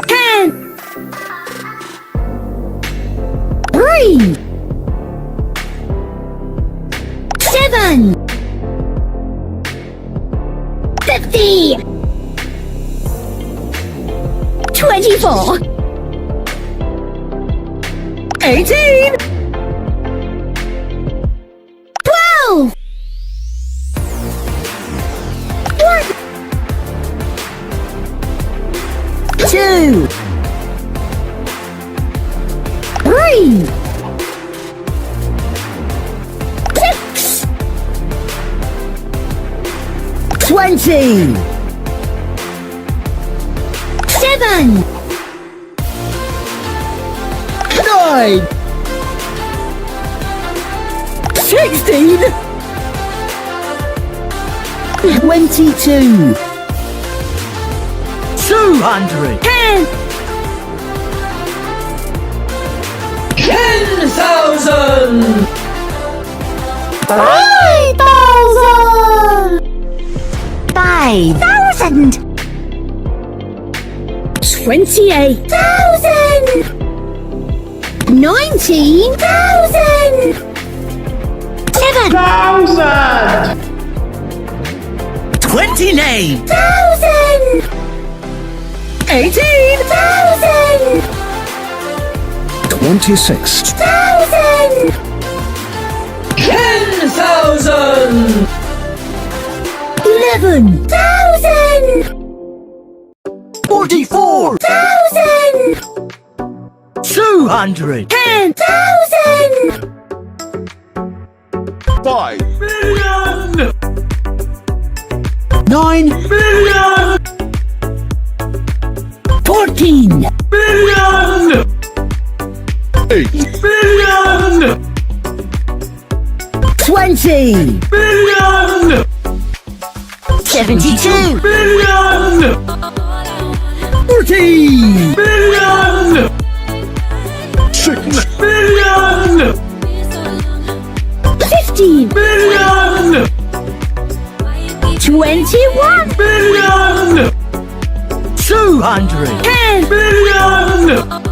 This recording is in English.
10, 3, 7, 50, 24, 18, 12, 1, 2, 3, 6, 20, 7, 9, 16, 22, 200. 10, 10,000. 5,000, 28,000, 19,000, 1,000. 29,000. 18,000, 26,000, 10,000. 11,000, 44,000. 200. 10,000, 5 million. 9 Million. 14, Million. 8 Million. 20, Million. 72, Million. 14, Million. 6 Million. 15, Million. 21, Million. 200. 10, Million.